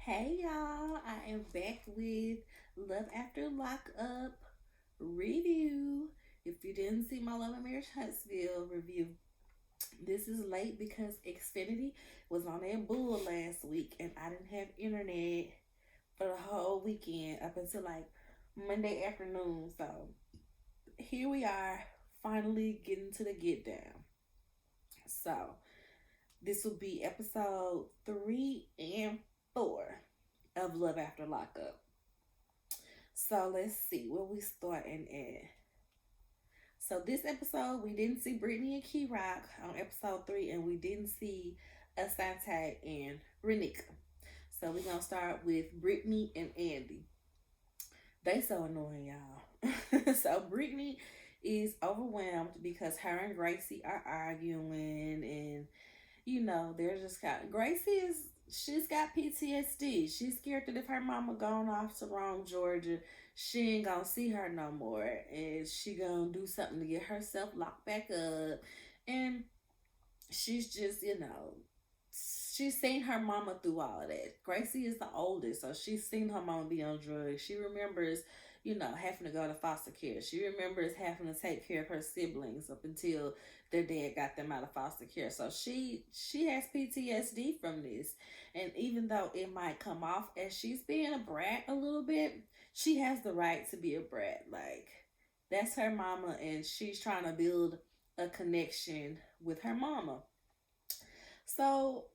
Hey y'all, I am back with Love After Lockup review. If you didn't see my Love and Marriage Huntsville review, this is late because Xfinity was on that bull last week and I didn't have internet for the whole weekend up until like Monday afternoon. So here we are, finally getting to the get down. So this will be episode 3 and 4 of Love After Lockup. So let's see where we starting at. So this episode we didn't see Brittany and Key Rock on episode 3, and we didn't see Asante and Renika. So we're gonna start with Brittany and Andy. They so annoying, y'all. So Brittany is overwhelmed because her and Gracie are arguing, and they're just kind of Gracie is she's got PTSD. She's scared that if her mama gone off to Rome, Georgia, she ain't gonna see her no more, and she gonna do something to get herself locked back up. And she's just, she's seen her mama through all of that. Gracie is the oldest, so she's seen her mama be on drugs. She remembers, having to go to foster care. She remembers having to take care of her siblings up until their dad got them out of foster care. So she has PTSD from this. And even though it might come off as she's being a brat a little bit, she has the right to be a brat. Like, that's her mama, and she's trying to build a connection with her mama. So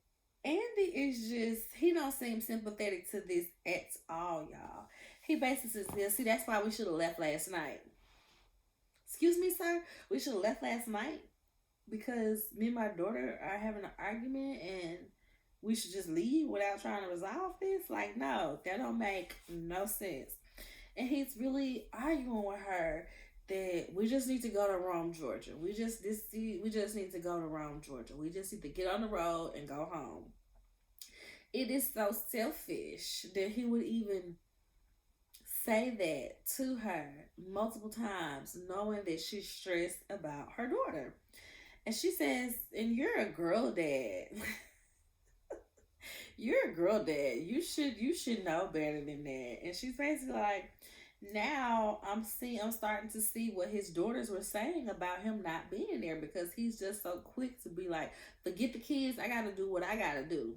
Andy is just, he don't seem sympathetic to this at all, y'all. He basically says, see, that's why we should have left last night. Excuse me, sir? We should have left last night because me and my daughter are having an argument and we should just leave without trying to resolve this? Like, no, that don't make no sense. And he's really arguing with her that we just need to go to Rome, Georgia. We just need to go to Rome, Georgia. We just need to get on the road and go home. It is so selfish that he would even say that to her multiple times, knowing that she's stressed about her daughter. And she says, and you're a girl dad. You're a girl dad. You should know better than that. And she's basically like, now I'm starting to see what his daughters were saying about him not being there, because he's just so quick to be like, forget the kids, I gotta do what I gotta do.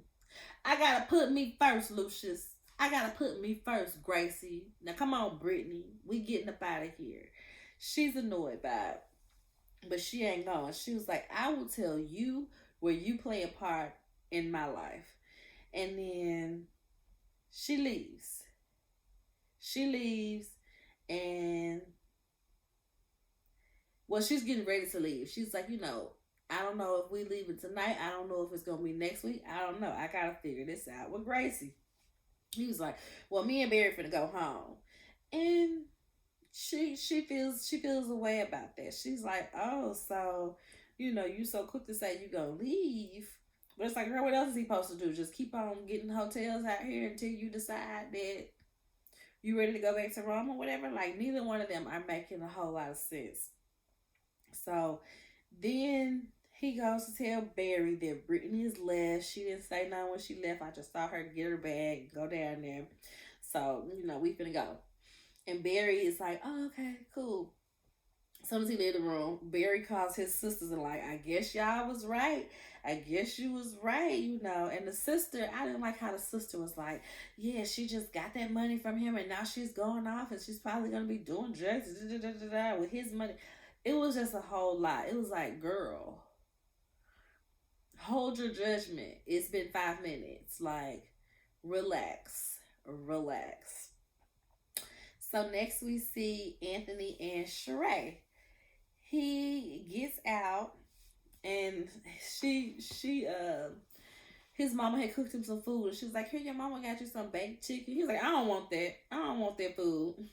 I gotta put me first, Lucius. I gotta put me first, Gracie. Now come on, Brittany. We getting up out of here. She's annoyed by it, but she ain't going. She was like, I will tell you where you play a part in my life. And then she leaves. She leaves, and well, she's getting ready to leave. She's like, I don't know if we leaving tonight. I don't know if it's gonna be next week. I don't know. I gotta figure this out with Gracie. He was like, well, me and Barry finna go home. And she feels a way about that. She's like, oh, so you so quick to say you gonna leave. But it's like, girl, what else is he supposed to do? Just keep on getting hotels out here until you decide that you ready to go back to Rome or whatever? Like, neither one of them are making a whole lot of sense. So then he goes to tell Barry that Brittany is left. She didn't say nothing when she left. I just saw her get her bag, go down there. So, we finna go. And Barry is like, oh, okay, cool. As soon as he leaves the room, Barry calls his sisters and like, I guess y'all was right. I guess you was right, And the sister, I didn't like how the sister was like, yeah, she just got that money from him and now she's going off and she's probably going to be doing drugs with his money. It was just a whole lot. It was like, girl, hold your judgment. It's been 5 minutes. Like, relax. Relax. So next we see Anthony and Sheree. He gets out, and his mama had cooked him some food, and she was like, here, your mama got you some baked chicken. He was like, I don't want that. I don't want that food.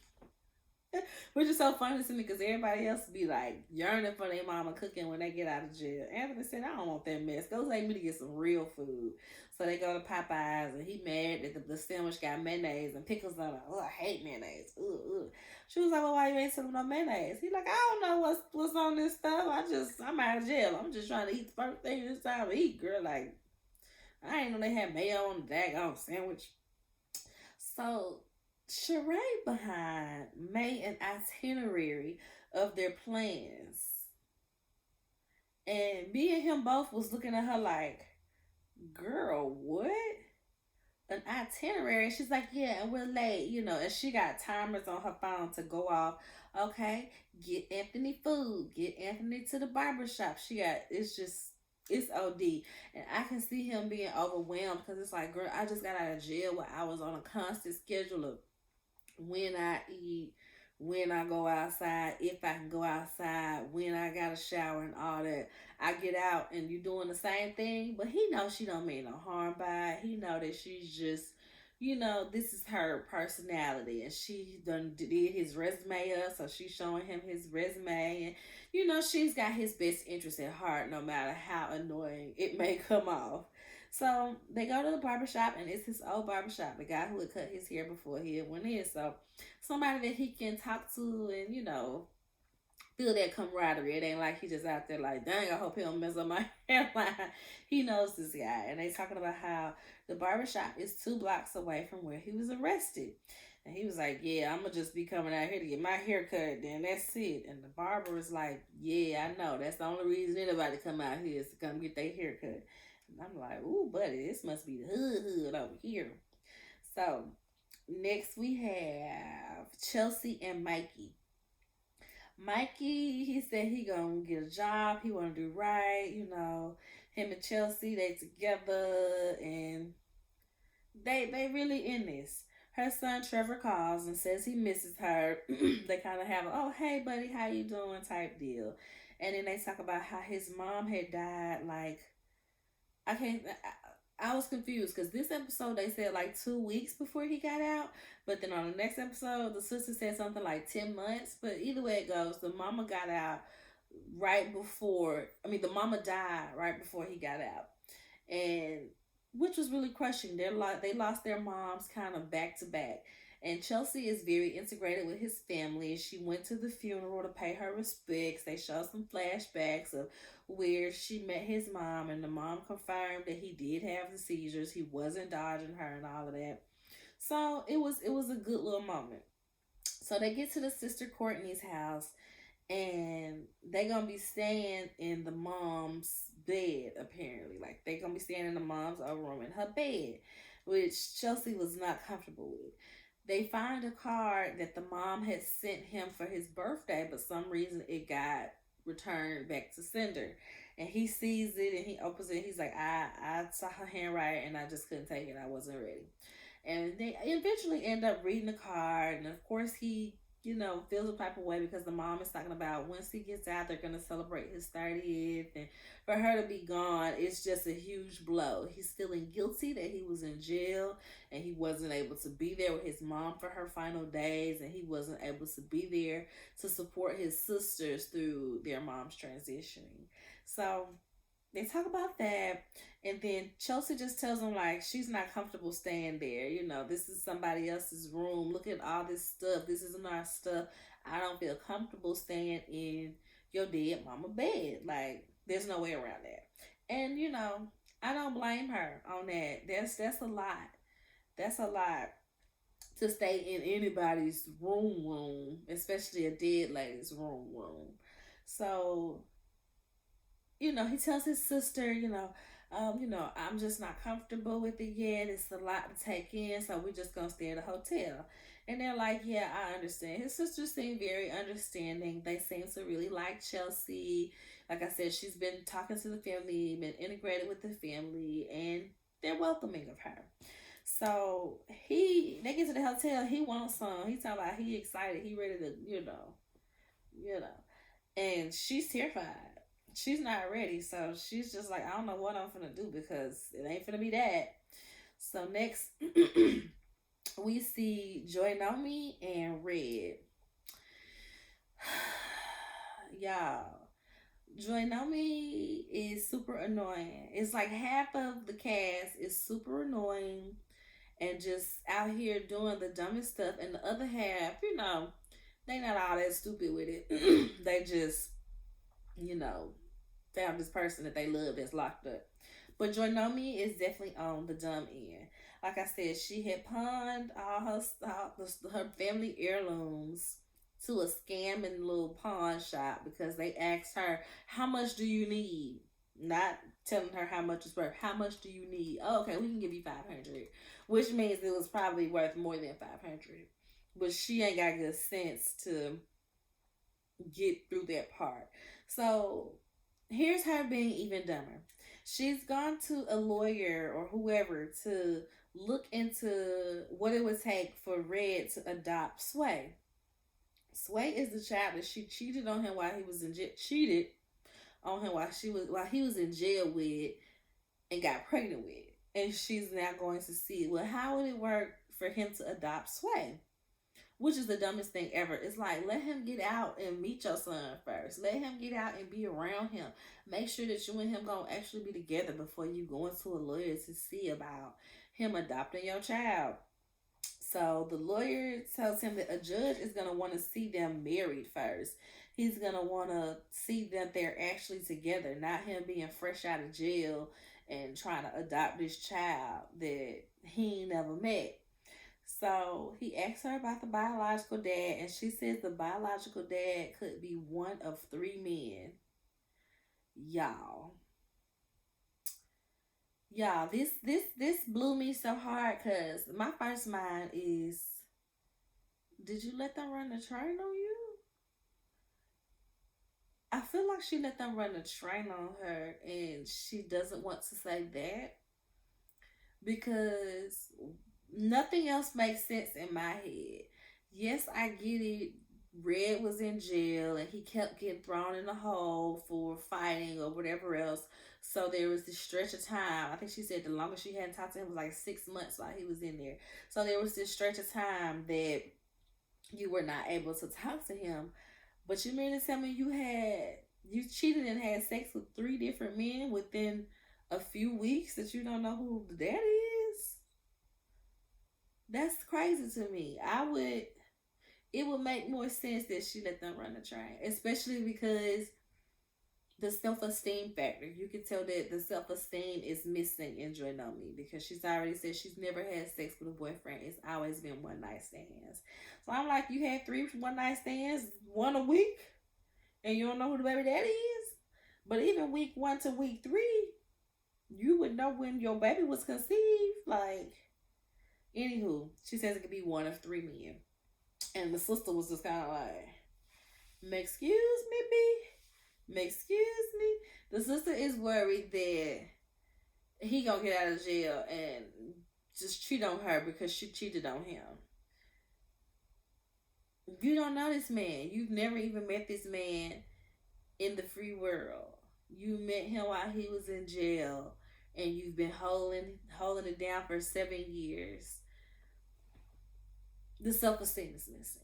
Which is so funny to me because everybody else be like yearning for their mama cooking when they get out of jail. Anthony said, I don't want that mess. Go take me to get some real food. So they go to Popeyes, and he mad that the sandwich got mayonnaise and pickles on it. Oh, I hate mayonnaise. Ugh. She was like, well, why you ain't selling no mayonnaise? He's like, I don't know what's on this stuff. I'm out of jail. I'm just trying to eat the first thing this time to eat, girl. Like, I ain't know they had mayo on the daggone sandwich. So Sheree behind made an itinerary of their plans. And me and him both was looking at her like, girl, what? An itinerary. She's like, yeah, and we're late, and she got timers on her phone to go off. Okay, get Anthony food, get Anthony to the barber shop. It's OD. And I can see him being overwhelmed because it's like, girl, I just got out of jail where I was on a constant schedule of when I eat, when I go outside, if I can go outside, when I got a shower and all that. I get out and you doing the same thing, but he knows she don't mean no harm by it. He know that she's just, this is her personality, and she done did his resume up, so she's showing him his resume, and she's got his best interest at heart, no matter how annoying it may come off. So they go to the barbershop, and it's his old barbershop, the guy who had cut his hair before he had went in. So somebody that he can talk to and, feel that camaraderie. It ain't like he just out there like, dang, I hope he don't mess up my hairline. He knows this guy. And they talking about how the barbershop is 2 blocks away from where he was arrested. And he was like, yeah, I'm going to just be coming out here to get my hair cut. Then that's it. And the barber was like, yeah, I know. That's the only reason anybody come out here is to come get their hair cut. And I'm like, ooh, buddy, this must be the hood over here. So next we have Chelsea and Mikey. Mikey, he said he gonna get a job. He wanna do right. Him and Chelsea, they together, and they really in this. Her son Trevor calls and says he misses her. They kind of have a, oh hey buddy, how you doing type deal, and then they talk about how his mom had died like I can't. I was confused because this episode they said like 2 weeks before he got out, but then on the next episode the sister said something like 10 months. But either way it goes, the mama got out right before. I mean, the mama died right before he got out, and which was really crushing. They lost their moms kind of back to back. And Chelsea is very integrated with his family. She went to the funeral to pay her respects. They show some flashbacks of where she met his mom, and the mom confirmed that he did have the seizures. He wasn't dodging her and all of that. So it was a good little moment. So they get to the sister Courtney's house, and they gonna be staying in the mom's bed apparently. Like they gonna be staying in the mom's room in her bed, which Chelsea was not comfortable with. They find a card that the mom had sent him for his birthday, but some reason it got returned back to sender. And he sees it and he opens it. He's like, I saw her handwriting and I just couldn't take it. I wasn't ready. And they eventually end up reading the card. And of course, he, feels a type of way because the mom is talking about once he gets out, they're going to celebrate his 30th. And for her to be gone, it's just a huge blow. He's feeling guilty that he was in jail and he wasn't able to be there with his mom for her final days. And he wasn't able to be there to support his sisters through their mom's transitioning. So they talk about that, and then Chelsea just tells him like she's not comfortable staying there. This is somebody else's room. Look at all this stuff. This isn't our stuff. I don't feel comfortable staying in your dead mama bed. Like there's no way around that. And I don't blame her on that. That's a lot. That's a lot to stay in anybody's room, especially a dead lady's room. So he tells his sister, I'm just not comfortable with it yet. It's a lot to take in, so we're just gonna stay at a hotel. And they're like, yeah, I understand. His sisters seem very understanding. They seem to really like Chelsea. Like I said, she's been talking to the family, been integrated with the family, and they're welcoming of her. So they get to the hotel. He wants some. He talking about he excited. He ready to, and she's terrified. She's not ready, so she's just like, I don't know what I'm gonna do because it ain't gonna be that. So next, we see Joy Nomi and Red. Y'all, Joy Nomi is super annoying. It's like half of the cast is super annoying and just out here doing the dumbest stuff, and the other half, they not all that stupid with it. They just, found this person that they love that's locked up. But Joy Nomi is definitely on the dumb end. Like I said, she had pawned her family heirlooms to a scamming little pawn shop because they asked her, "How much do you need?" Not telling her how much it's worth. How much do you need? Oh, okay, we can give you 500, which means it was probably worth more than 500. But she ain't got good sense to get through that part. So here's her being even dumber. She's gone to a lawyer or whoever to look into what it would take for Red to adopt Sway. Sway is the child that she cheated on him while he was in jail. Cheated on him while he was in jail with and got pregnant with. And she's now going to see, well, how would it work for him to adopt Sway? Which is the dumbest thing ever. It's like, let him get out and meet your son first. Let him get out and be around him. Make sure that you and him gonna actually be together before you go into a lawyer to see about him adopting your child. So the lawyer tells him that a judge is gonna want to see them married first. He's gonna want to see that they're actually together, not him being fresh out of jail and trying to adopt this child that he never met. So he asked her about the biological dad, and she says the biological dad could be one of three men. Y'all, this blew me so hard because my first mind is, did you let them run the train on you? I feel like she let them run the train on her, and she doesn't want to say that because nothing else makes sense in my head. Yes, I get it. Red was in jail and he kept getting thrown in a hole for fighting or whatever else. So there was this stretch of time. I think she said the longest she hadn't talked to him was like 6 months while he was in there. So there was this stretch of time that you were not able to talk to him. But you mean to tell me you cheated and had sex with three different men within a few weeks that you don't know who the daddy is? That's crazy to me. It would make more sense that she let them run the train, especially because the self-esteem factor. You can tell that the self-esteem is missing in Joy Nomi because she's already said she's never had sex with a boyfriend. It's always been one night stands. So I'm like, you had three one night stands, one a week, and you don't know who the baby daddy is? But even week 1 to week 3, you would know when your baby was conceived. Like, anywho, she says it could be one of three men. And the sister was just kind of like, excuse me, B? Excuse me? The sister is worried that he gonna get out of jail and just cheat on her because she cheated on him. You don't know this man. You've never even met this man in the free world. You met him while he was in jail, and you've been holding it down for 7 years. The self-esteem is missing.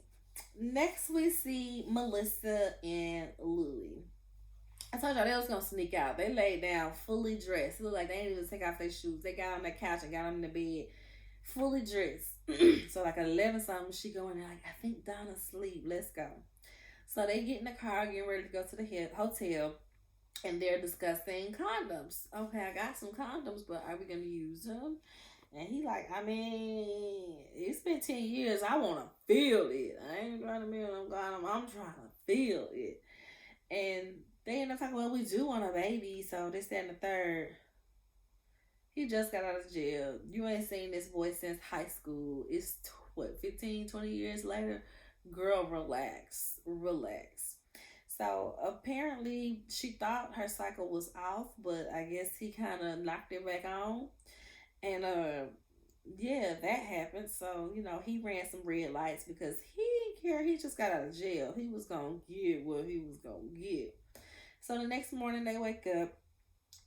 Next, we see Melissa and Louie. I told y'all they was gonna sneak out. They laid down fully dressed. It looked like they didn't even take off their shoes. They got on the couch and got on the bed fully dressed. So like at 11 something, she going like, I think Donna's asleep. Let's go. So they get in the car, getting ready to go to the hotel, and they're discussing condoms. Okay, I got some condoms, but are we gonna use them? And he like, I mean, it's been 10 years. I want to feel it. I ain't trying to be on condom. I'm trying to feel it. And they end up talking, well, we do want a baby. So this, that, and the third. He just got out of jail. You ain't seen this boy since high school. It's, 15, 20 years later? Girl, relax. Relax. So apparently she thought her cycle was off, but I guess he kind of knocked it back on. And yeah, that happened. So, he ran some red lights because he didn't care. He just got out of jail. He was gonna get what he was gonna get. So the next morning they wake up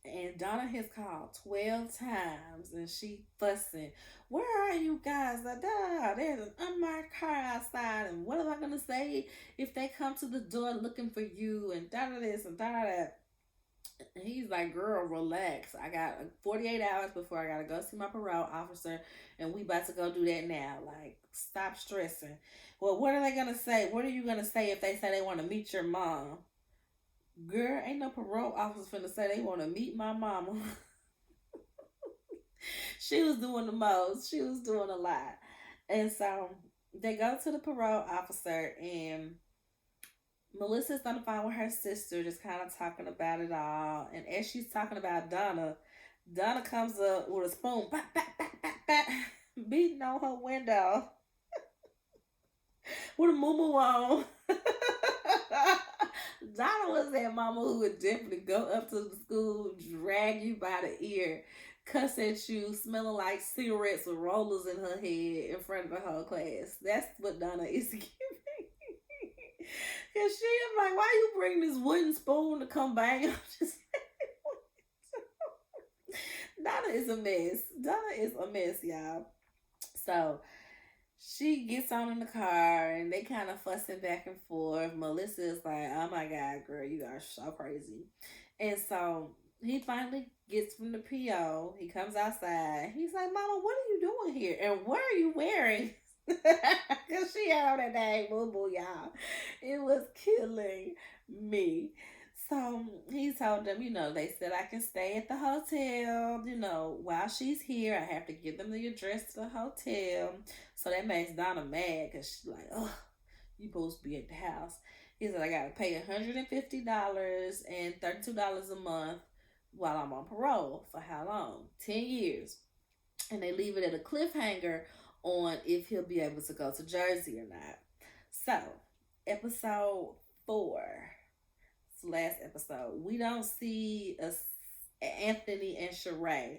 and Donna has called 12 times and she fussing. Where are you guys? There's an unmarked car outside, and what am I gonna say if they come to the door looking for you, and this and that. And he's like, girl, relax. I got 48 hours before I gotta go see my parole officer, and we about to go do that now. Like, stop stressing. Well, what are they gonna say? What are you gonna say if they say they want to meet your mom? Girl, ain't no parole officer finna say they want to meet my mama. She was doing the most. She was doing a lot. And so they go to the parole officer, and Melissa's on the phone with her sister, just kind of talking about it all. And as she's talking about Donna, Donna comes up with a spoon, bat, bat, bat, bat, bat, beating on her window with a moo on. Donna was that mama who would definitely go up to the school, drag you by the ear, cuss at you, smelling like cigarettes with rollers in her head in front of the whole class. That's what Donna is giving. Cause she is like, why you bring this wooden spoon to come bang? I'm just Donna is a mess. Donna is a mess, y'all. So she gets on in the car and they kind of fussing back and forth. Melissa is like, oh my God, girl, you are so crazy. And so he finally gets from the PO. He comes outside. He's like, Mama, what are you doing here? And what are you wearing? Because she had on that dang boo boo, y'all. It was killing me. So he told them, they said I can stay at the hotel, while she's here. I have to give them the address to the hotel. So that makes Donna mad because she's like, oh, you supposed to be at the house. He said, I got to pay $150 and $32 a month while I'm on parole. For how long? 10 years. And they leave it at a cliffhanger on if he'll be able to go to Jersey or not. So, episode 4. Last episode, we don't see Anthony and Sheree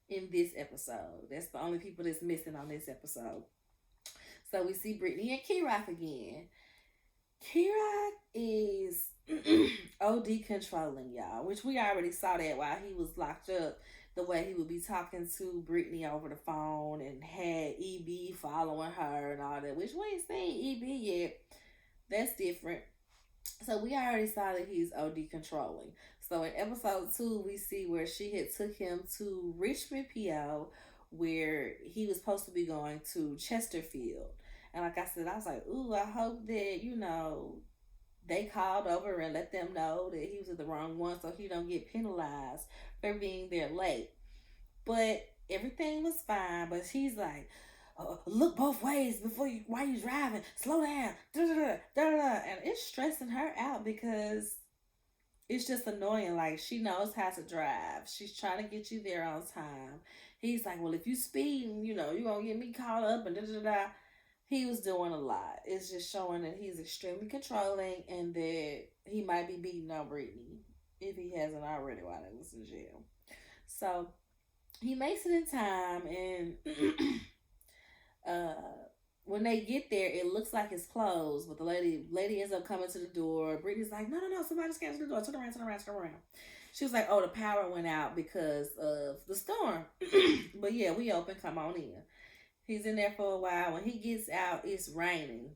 in this episode. That's the only people that's missing on this episode. So we see Brittany and Key-Rock again. Key-Rock is OD controlling, y'all, which we already saw that while he was locked up, the way he would be talking to Brittany over the phone and had EB following her and all that, which we ain't seen EB yet. That's different. So we already saw that he's OD controlling. So in episode 2, we see where she had took him to Richmond, PO, where he was supposed to be going to Chesterfield. And like I said, I was like, ooh, I hope that, they called over and let them know that he was at the wrong one so he don't get penalized for being there late. But everything was fine. But she's like, look both ways while you're driving. Slow down. Da, da, da, da, da. And it's stressing her out because it's just annoying. Like, she knows how to drive. She's trying to get you there on time. He's like, well, if you speed, you're going to get me caught up and da, da, da. He was doing a lot. It's just showing that he's extremely controlling and that he might be beating on Brittany if he hasn't already while he was in jail. So he makes it in time, and when they get there, it looks like it's closed, but the lady ends up coming to the door. Brittany's like, no, somebody's coming to the door. Turn around. She was like, oh, the power went out because of the storm. But yeah, we open. Come on in. He's in there for a while. When he gets out, it's raining.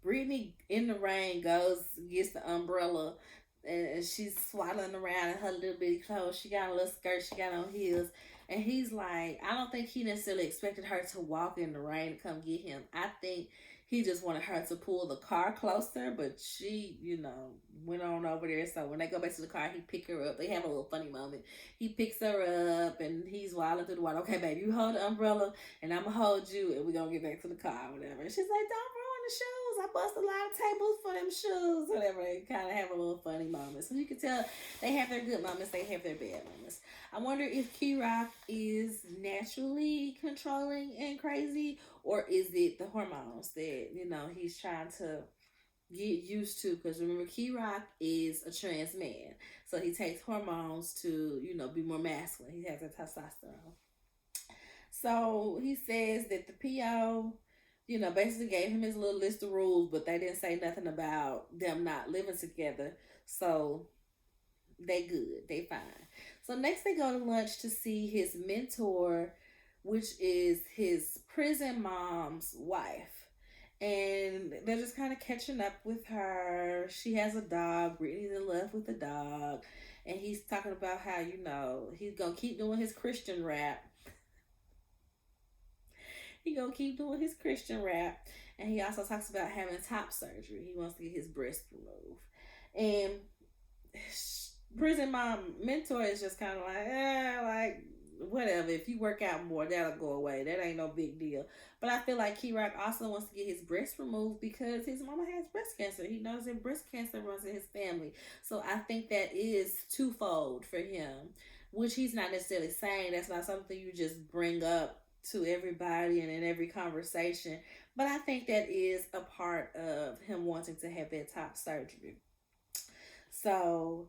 Brittany, in the rain, gets the umbrella, and she's swaddling around in her little bitty clothes. She got a little skirt. She got on heels. And he's like, I don't think he necessarily expected her to walk in the rain to come get him. I think he just wanted her to pull the car closer, but she, went on over there. So when they go back to the car, he pick her up. They have a little funny moment. He picks her up, and he's wilding through the water. Okay, baby, you hold the umbrella, and I'm going to hold you, and we're going to get back to the car, whatever. And she's like, don't ruin the shoes. I bust a lot of tables for them shoes, whatever. They kind of have a little funny moment. So you can tell they have their good moments. They have their bad moments. I wonder if Key-Rock is naturally controlling and crazy, or is it the hormones that, he's trying to get used to? Because remember, Key-Rock is a trans man. So he takes hormones to, be more masculine. He has a testosterone. So he says that the PO, basically gave him his little list of rules, but they didn't say nothing about them not living together. So they good. They fine. So next they go to lunch to see his mentor, which is his prison mom's wife. And they're just kind of catching up with her. She has a dog. Brittany's in love with the dog. And he's talking about how, he's going to keep doing his Christian rap. He's going to keep doing his Christian rap. And he also talks about having top surgery. He wants to get his breast removed. And prison mom mentor is just kind of like, whatever. If you work out more, that'll go away. That ain't no big deal. But I feel like Key Rock also wants to get his breast removed because his mama has breast cancer. He knows that breast cancer runs in his family. So I think that is twofold for him, which he's not necessarily saying. That's not something you just bring up to everybody and in every conversation. But I think that is a part of him wanting to have that top surgery. So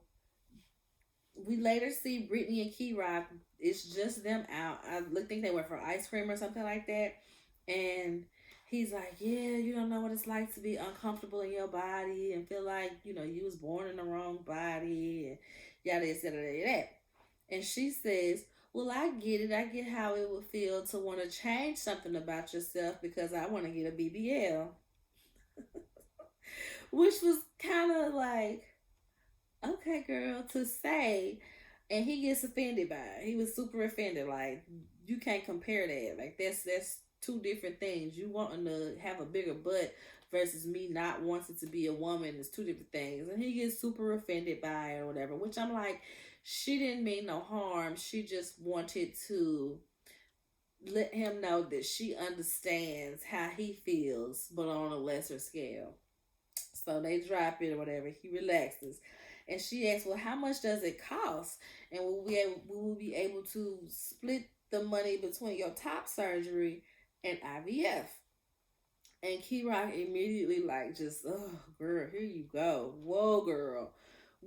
we later see Brittany and Key Rock. It's just them out. I think they went for ice cream or something like that. And he's like, yeah, you don't know what it's like to be uncomfortable in your body and feel like, you was born in the wrong body and yada, yada, yada, yada. And she says, well, I get it. I get how it would feel to want to change something about yourself because I want to get a BBL. Which was kind of like, okay, girl, to say, and he gets offended by it. He was super offended. Like, you can't compare that. Like, that's two different things. You wanting to have a bigger butt versus me not wanting to be a woman is two different things. And he gets super offended by it or whatever. Which I'm like, she didn't mean no harm. She just wanted to let him know that she understands how he feels, but on a lesser scale. So they drop it or whatever. He relaxes. And she asks, well, how much does it cost? And will we be able to split the money between your top surgery and IVF? And Key Rock immediately like just, oh girl, here you go. Whoa, girl.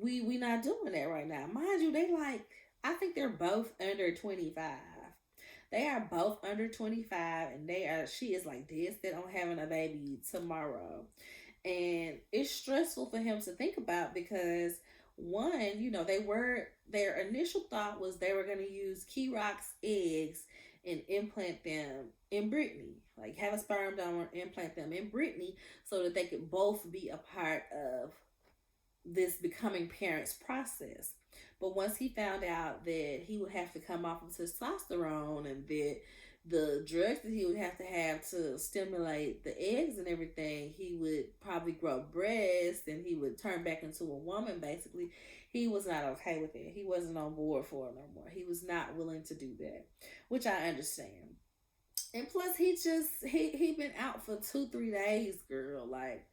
We not doing that right now. Mind you, they like, I think they're both under 25. They are both under 25 and she is like this, they don't having a baby tomorrow. And it's stressful for him to think about because one, their initial thought was they were going to use Key Rock's eggs and implant them in Brittany, like have a sperm donor implant them in Brittany so that they could both be a part of this becoming parents process. But once he found out that he would have to come off of testosterone and that the drugs that he would have to stimulate the eggs and everything, he would probably grow breasts and he would turn back into a woman basically. He was not okay with it. He wasn't on board for it no more. He was not willing to do that, which I understand. And plus he been out for 2-3 days, girl. Like,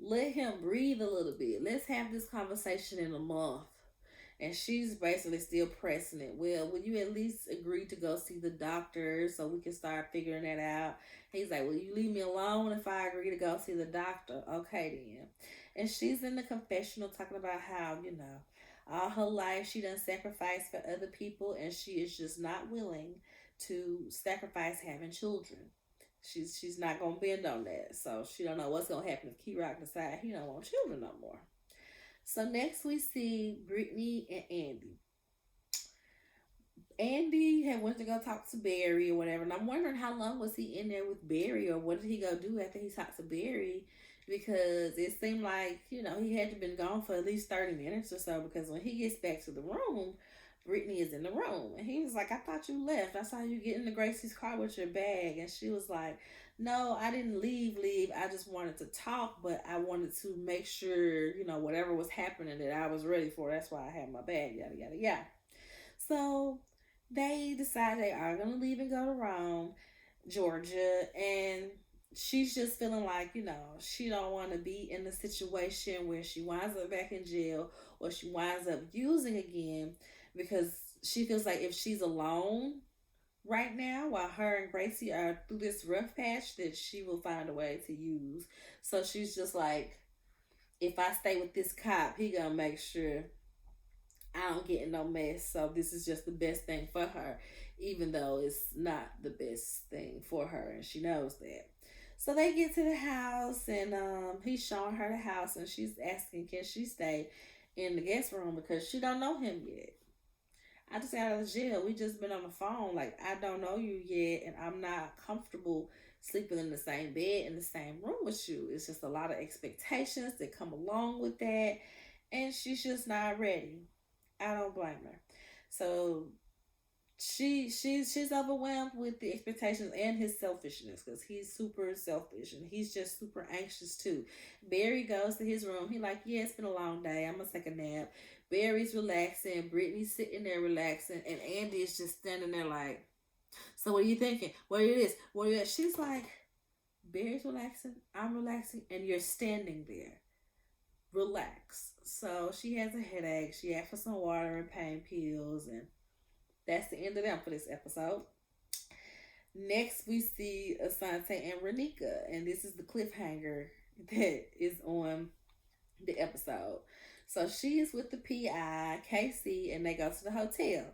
let him breathe a little bit. Let's have this conversation in a month. And she's basically still pressing it. Well, will you at least agree to go see the doctor so we can start figuring that out? He's like, will you leave me alone if I agree to go see the doctor? Okay, then. And she's in the confessional talking about how, all her life she done sacrificed for other people and she is just not willing to sacrifice having children. She's not gonna bend on that. So she don't know what's gonna happen if Key Rock decide he don't want children no more. So next we see Brittany and Andy. Andy had went to go talk to Barry or whatever, and I'm wondering how long was he in there with Barry, or what did he go do after he talked to Barry? Because it seemed like he had to been gone for at least 30 minutes or so. Because when he gets back to the room, Brittany is in the room, and he was like, "I thought you left. I saw you get into Gracie's car with your bag," and she was like, "No, I didn't leave. I just wanted to talk, but I wanted to make sure, whatever was happening that I was ready for. That's why I had my bag, yada, yada, yada." So they decide they are going to leave and go to Rome, Georgia, and she's just feeling like, she don't want to be in a situation where she winds up back in jail or she winds up using again, because she feels like if she's alone right now while her and Gracie are through this rough patch, that she will find a way to use. So she's just like, if I stay with this cop, he gonna make sure I don't get in no mess. So this is just the best thing for her, even though it's not the best thing for her, and she knows that. So they get to the house, and he's showing her the house, and she's asking, can she stay in the guest room because she don't know him yet. I just got out of jail. We just been on the phone. Like, I don't know you yet, and I'm not comfortable sleeping in the same bed in the same room with you. It's just a lot of expectations that come along with that, and she's just not ready. I don't blame her. So She's overwhelmed with the expectations and his selfishness because he's super selfish and he's just super anxious too. Barry goes to his room. He like, yeah, it's been a long day. I'm gonna take a nap. Barry's relaxing. Brittany's sitting there relaxing, and Andy is just standing there like, so what are you thinking? What are this? What are you? She's like, Barry's relaxing. I'm relaxing, and you're standing there. Relax. So she has a headache. She asked for some water and pain pills, and that's the end of them for this episode. Next, we see Asante and Renika, and this is the cliffhanger that is on the episode. So she is with the PI, Casey, and they go to the hotel.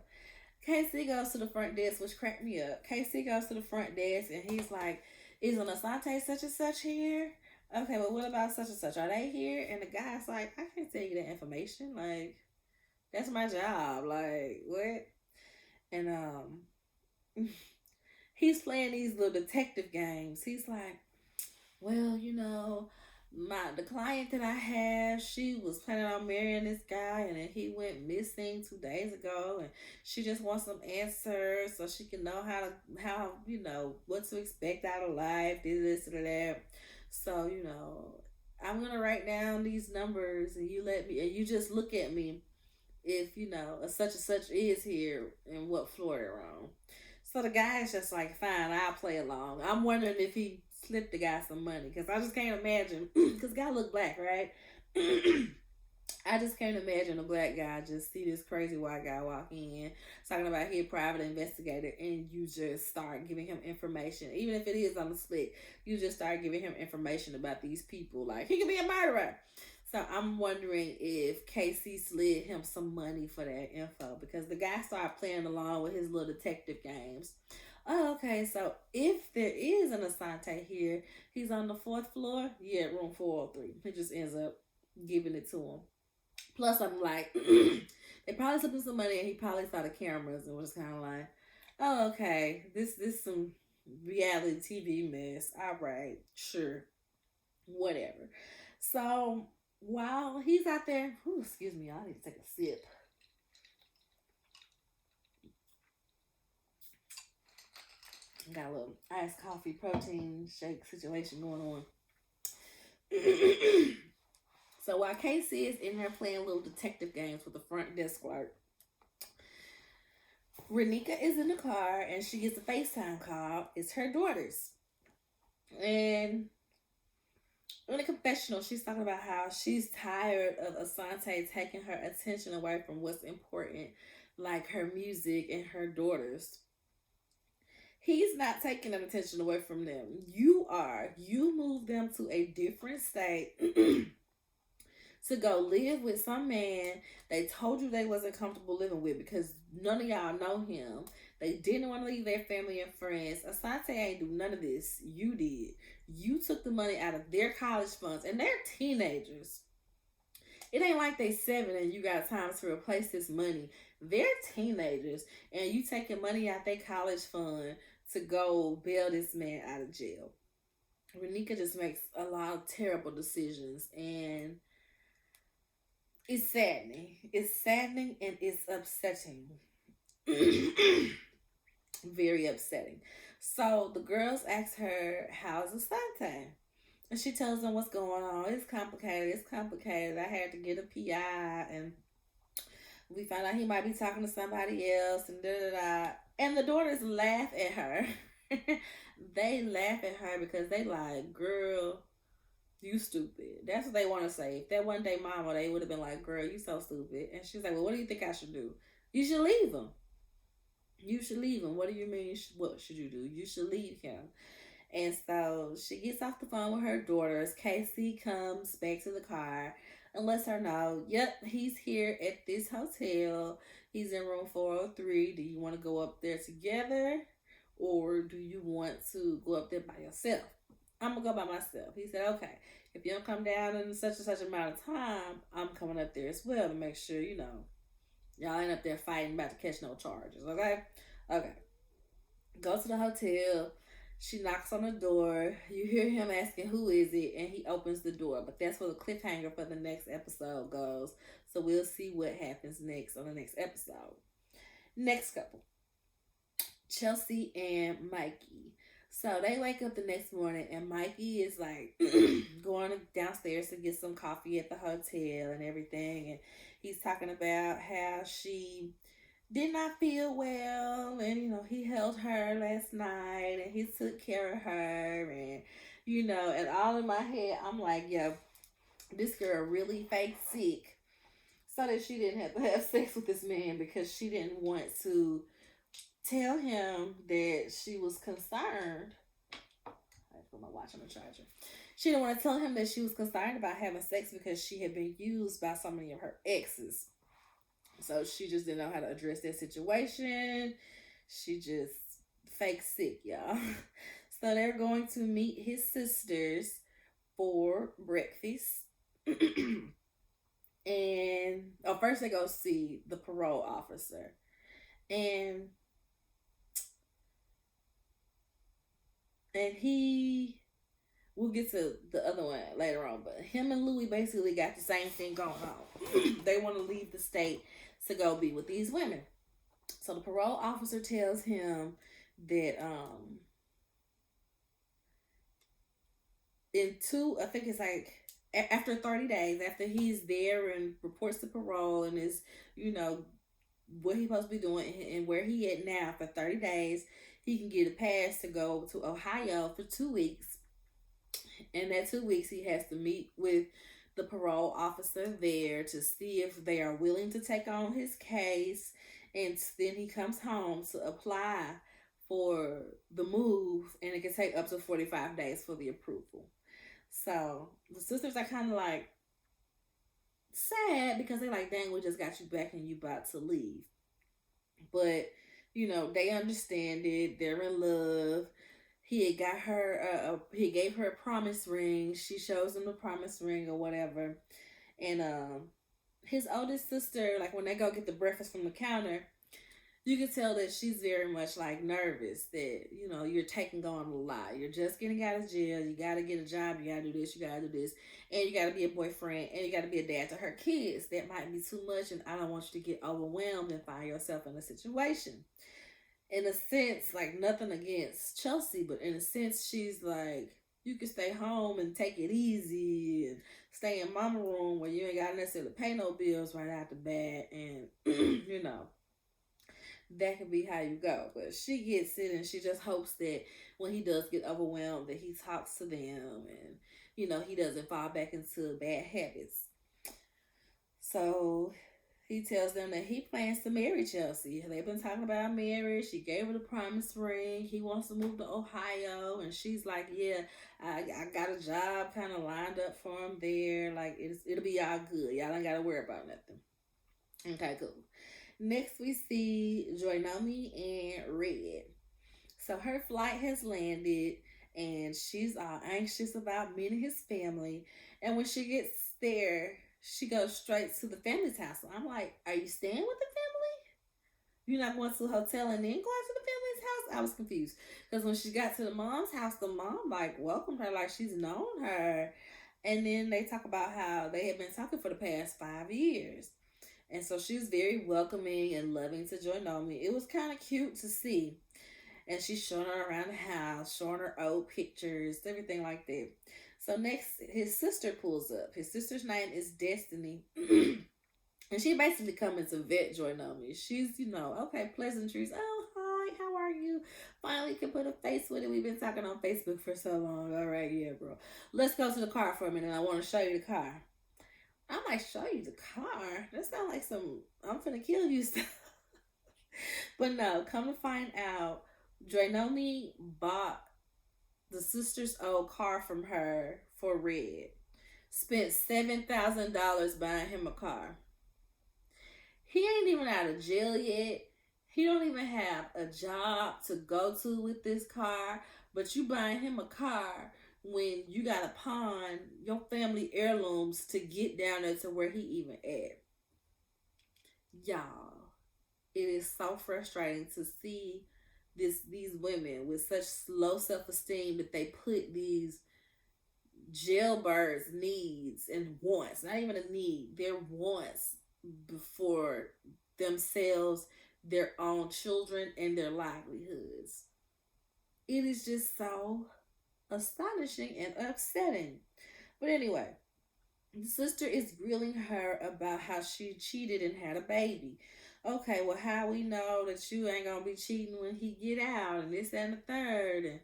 Casey goes to the front desk, which cracked me up. Casey goes to the front desk, and he's like, "Is an Asante such and such here? Okay, but what about such and such? Are they here?" And the guy's like, "I can't tell you that information. Like, that's my job. Like, what?" And he's playing these little detective games. He's like, well, the client that I have, she was planning on marrying this guy, and then he went missing 2 days ago, and she just wants some answers so she can know how what to expect out of life, this or that. So I'm gonna write down these numbers, and you just look at me if a such and such is here and what floor they're on. So the guy is just like, fine, I'll play along. I'm wondering if he slipped the guy some money because I just can't imagine because guy look black, right? I just can't imagine a black guy just see this crazy white guy walk in talking about he a private investigator, and you just start giving him information, even if it is on the slick. You just start giving him information about these people, like he could be a murderer. So I'm wondering if Casey slid him some money for that info because the guy started playing along with his little detective games. Oh, okay. So if there is an Asante here, he's on the fourth floor. Yeah, room 403. He just ends up giving it to him. Plus, I'm like, they probably slipped him some money, and he probably saw the cameras and was kind of like, oh, okay, this some reality TV mess. All right, sure, whatever. So while he's out there, excuse me, I need to take a sip. Got a little iced coffee protein shake situation going on. So while Casey is in there playing little detective games with the front desk clerk, Renika is in the car and she gets a FaceTime call. It's her daughters. And in a confessional, she's talking about how she's tired of Asante taking her attention away from what's important, like her music and her daughters. He's not taking that attention away from them. You are. You moved them to a different state to go live with some man they told you they wasn't comfortable living with because none of y'all know him. They didn't want to leave their family and friends. Asante ain't do none of this. You did. You took the money out of their college funds, and they're teenagers. It ain't like they 7 and you got time to replace this money. They're teenagers, and you taking money out their college fund to go bail this man out of jail. Renika just makes a lot of terrible decisions, and it's saddening. It's saddening and it's upsetting. Very upsetting. So the girls ask her, how's Asante? And she tells them what's going on. It's complicated. It's complicated. I had to get a PI, and we found out he might be talking to somebody else, and da da da. And the daughters laugh at her. They laugh at her because they like, girl, you stupid. That's what they want to say. If that one day mama, they would have been like, girl, you so stupid. And she's like, well, what do you think I should do? You should leave him. You should leave him. What do you mean? What should you do? You should leave him. And so she gets off the phone with her daughters. Casey comes back to the car and lets her know, yep, he's here at this hotel. He's in room 403. Do you want to go up there together? Or do you want to go up there by yourself? I'm going to go by myself. He said, okay, if you don't come down in such and such amount of time, I'm coming up there as well to make sure, y'all ain't up there fighting about to catch no charges, okay? Okay. Go to the hotel. She knocks on the door. You hear him asking, who is it? And he opens the door. But that's where the cliffhanger for the next episode goes. So we'll see what happens next on the next episode. Next couple. Chelsea and Mikey. So they wake up the next morning and Mikey is like going downstairs to get some coffee at the hotel and everything. And he's talking about how she did not feel well, and he held her last night and he took care of her, and and all in my head I'm like, yo, this girl really fake sick so that she didn't have to have sex with this man because she didn't want to tell him that she was concerned. I put my watch on the charger. She didn't want to tell him that she was concerned about having sex because she had been used by so many of her exes. So she just didn't know how to address that situation. She just fake sick, y'all. So they're going to meet his sisters for breakfast. And first they go see the parole officer. And we'll get to the other one later on, but him and Louis basically got the same thing going on. They want to leave the state to go be with these women. So the parole officer tells him that I think it's like after 30 days, after he's there and reports to parole and is, what he's supposed to be doing and where he at now for 30 days, he can get a pass to go to Ohio for 2 weeks. And that 2 weeks he has to meet with the parole officer there to see if they are willing to take on his case. And then he comes home to apply for the move, and it can take up to 45 days for the approval. So the sisters are kind of like sad because they're like, dang, we just got you back and you about to leave. But, they understand it. They're in love. He had got her, he gave her a promise ring. She shows him the promise ring or whatever. And his oldest sister, like when they go get the breakfast from the counter, you can tell that she's very much like nervous that, you're taking on a lot. You're just getting out of jail. You got to get a job. You got to do this. You got to do this. And you got to be a boyfriend. And you got to be a dad to her kids. That might be too much. And I don't want you to get overwhelmed and find yourself in a situation. In a sense, like nothing against Chelsea, but in a sense, she's like, you can stay home and take it easy and stay in mama room where you ain't got to necessarily pay no bills right out the bat. And, that could be how you go. But she gets it and she just hopes that when he does get overwhelmed that he talks to them and, he doesn't fall back into bad habits. So he tells them that he plans to marry Chelsea. They've been talking about marriage. She gave her the promise ring. He wants to move to Ohio. And she's like, yeah, I got a job kind of lined up for him there. Like, it'll be all good. Y'all ain't got to worry about nothing. Okay, cool. Next, we see Joynomi and Red. So her flight has landed, and she's all anxious about meeting his family. And when she gets there, she goes straight to the family's house. So I'm like, are you staying with the family? You're not going to the hotel and then going to the family's house? I was confused. Because when she got to the mom's house, the mom, like, welcomed her like she's known her. And then they talk about how they had been talking for the past 5 years. And so she's very welcoming and loving to Joynomi. It was kind of cute to see. And she's showing her around the house, showing her old pictures, everything like that. So next, his sister pulls up. His sister's name is Destiny. And she basically coming to vet Joynomi. She's, okay, pleasantries. Oh, hi, how are you? Finally can put a face with it. We've been talking on Facebook for so long. All right, yeah, bro. Let's go to the car for a minute. I want to show you the car. I might show you the car. That sounds like some I'm finna kill you stuff. But no, come to find out, Joynomi bought the sister's old car from her for Red. Spent $7,000 buying him a car. He ain't even out of jail yet. He don't even have a job to go to with this car. But you buying him a car when you got to pawn your family heirlooms to get down there to where he even at. Y'all, it is so frustrating to see these women with such low self-esteem that they put these jailbirds' needs and wants, not even a need, their wants before themselves their own children and their livelihoods. It is just so astonishing and upsetting. But anyway, the sister is grilling her about how she cheated and had a baby. Okay, well, how we know that you ain't gonna be cheating when he get out and this and the third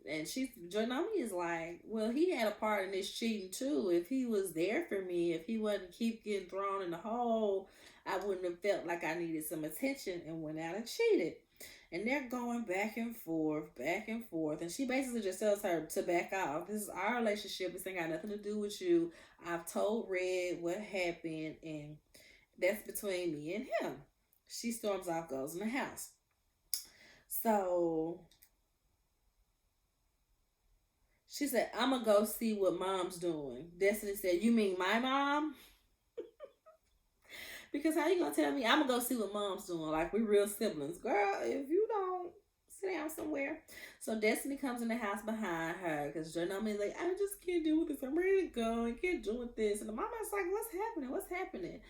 and she's Jonomi is like, well, he had a part in this cheating too. If he was there for me, if he wasn't keep getting thrown in the hole, I wouldn't have felt like I needed some attention and went out and cheated. And they're going back and forth. And she basically just tells her to back off. This is our relationship. This ain't got nothing to do with you. I've told Red what happened, and that's between me and him. She storms off, goes in the house. So she said, I'm going to go see what mom's doing. Destiny said, you mean my mom? Because how you gonna tell me I'm gonna go see what mom's doing? Like we real siblings, girl. If you don't sit down somewhere. So Destiny comes in the house behind her because Jonomi's like, I just can't deal with this. I'm ready to go. I can't deal with this. And the mama's like, what's happening? What's happening?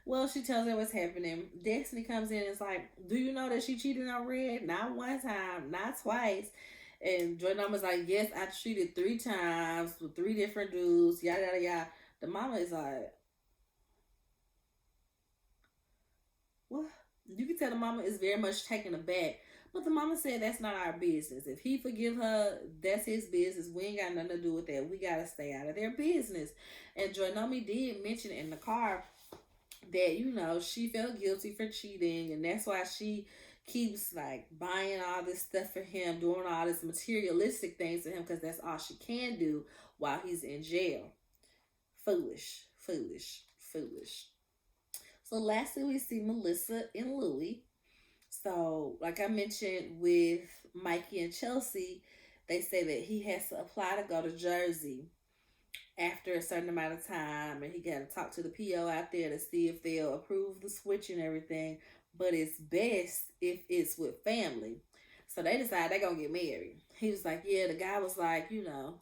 Well, she tells her what's happening. Destiny comes in and is like, do you know that she cheated on Red? Not one time, not twice. And Jordan was like, yes, I cheated 3 times with 3 different dudes, yada, yada, yada. The mama is like, what? You can tell the mama is very much taken aback. But the mama said that's not our business. If he forgive her, that's his business. We ain't got nothing to do with that. We gotta stay out of their business. And Joinomi did mention in the car that, you know, she felt guilty for cheating, and that's why she keeps like buying all this stuff for him, doing all this materialistic things for him, because that's all she can do while he's in jail. Foolish, foolish, foolish. So lastly, we see Melissa and Louie. So, like I mentioned with Mikey and Chelsea, they say that he has to apply to go to Jersey after a certain amount of time, and he got to talk to the PO out there to see if they'll approve the switch and everything. But it's best if it's with family. So they decide they're gonna get married. He was like, yeah, the guy was like, you know,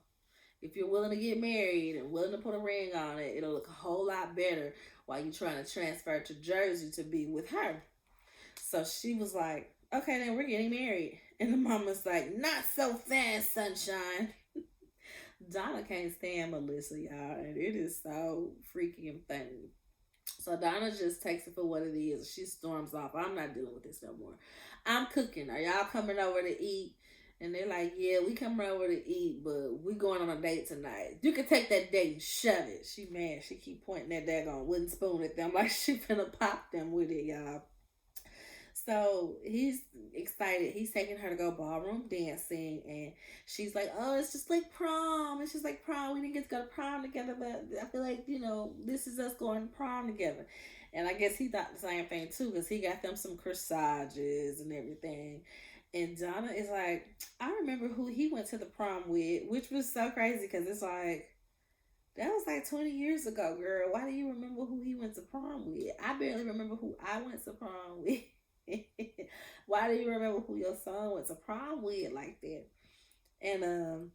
if you're willing to get married and willing to put a ring on it, it'll look a whole lot better while you're trying to transfer to Jersey to be with her. So she was like, okay, then we're getting married. And the mama's like, not so fast, sunshine. Donna can't stand Melissa, y'all, and it is so freaking funny. So Donna just takes it for what it is. She storms off. I'm not dealing with this no more. I'm cooking. Are y'all coming over to eat? And they're like, yeah, we coming over to eat, but we going on a date tonight. You can take that date and shove it. She mad. She keep pointing that daggone wooden spoon at them like she finna pop them with it, y'all. So he's excited. He's taking her to go ballroom dancing, and she's like, "Oh, it's just like prom. It's just like prom. We didn't get to go to prom together, but I feel like this is us going to prom together." And I guess he thought the same thing too, because he got them some corsages and everything. And Donna is like, "I remember who he went to the prom with," which was so crazy because it's like that was like 20 years ago, girl. Why do you remember who he went to prom with? I barely remember who I went to prom with. Why do you remember who your son went to prom with like that? And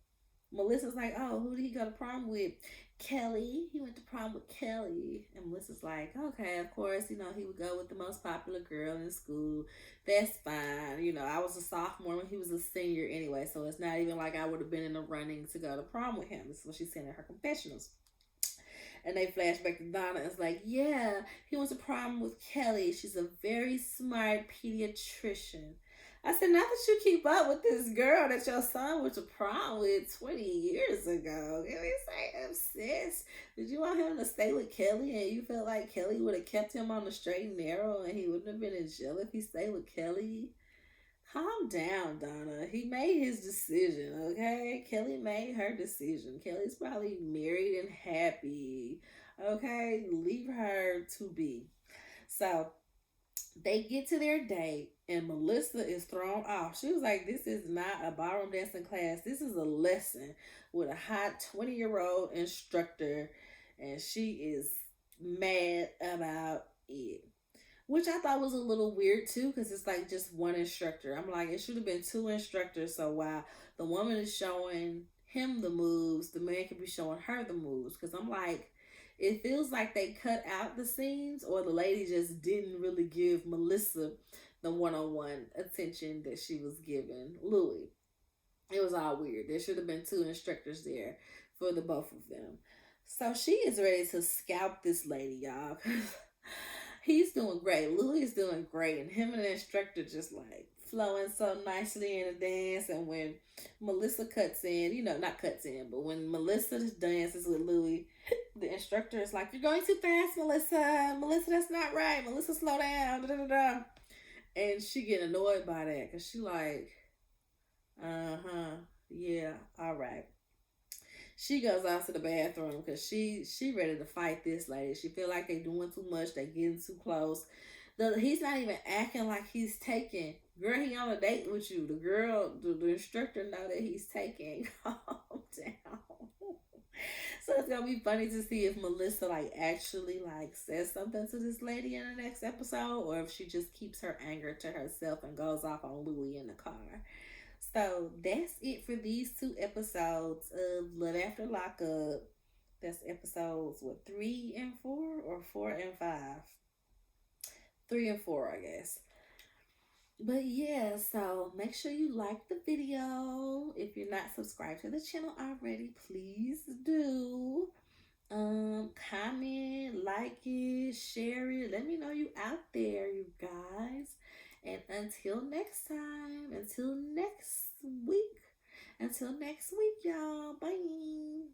Melissa's like, oh, who did he go to prom with? Kelly. He went to prom with Kelly. And Melissa's like, okay, of course, he would go with the most popular girl in school. That's fine. I was a sophomore when he was a senior anyway, so it's not even like I would have been in the running to go to prom with him. This is what she's saying in her confessionals. And they flash back to Donna. It's like, yeah, he went to prom with Kelly. She's a very smart pediatrician. I said, not that you keep up with this girl that your son went to prom with 20 years ago. Can we say obsessed? Did you want him to stay with Kelly and you felt like Kelly would have kept him on the straight and narrow and he wouldn't have been in jail if he stayed with Kelly? Calm down, Donna. He made his decision, okay? Kelly made her decision. Kelly's probably married and happy, okay? Leave her to be. So they get to their date, and Melissa is thrown off. She was like, this is not a ballroom dancing class. This is a lesson with a hot 20-year-old instructor, and she is mad about it. Which I thought was a little weird too, because it's like just one instructor. I'm like, it should have been 2 instructors. So while the woman is showing him the moves, the man could be showing her the moves. Because I'm like, it feels like they cut out the scenes, or the lady just didn't really give Melissa the one-on-one attention that she was giving Louis. It was all weird. There should have been two instructors there for the both of them. So she is ready to scalp this lady, y'all. He's doing great. Louis is doing great. And him and the instructor just like flowing so nicely in the dance. And when Melissa cuts in, not cuts in, but when Melissa dances with Louis, the instructor is like, "You're going too fast, Melissa. Melissa, that's not right. Melissa, slow down." Da, da, da. And she get annoyed by that because she like, yeah, all right. She goes out to the bathroom because she ready to fight this lady. She feel like they doing too much. They getting too close. He's not even acting like he's taking. Girl, he on a date with you. The instructor know that he's taking. Calm down. So it's gonna be funny to see if Melissa like actually like says something to this lady in the next episode, or if she just keeps her anger to herself and goes off on Louis in the car. So that's it for these two episodes of Love After Lockup. That's episodes, what, 3 and 4 or 4 and 5? 3 and 4, I guess. But yeah, so make sure you like the video. If you're not subscribed to the channel already, please do. Comment, like it, share it. Let me know you out there, you guys. And until next time, until next week, y'all. Bye.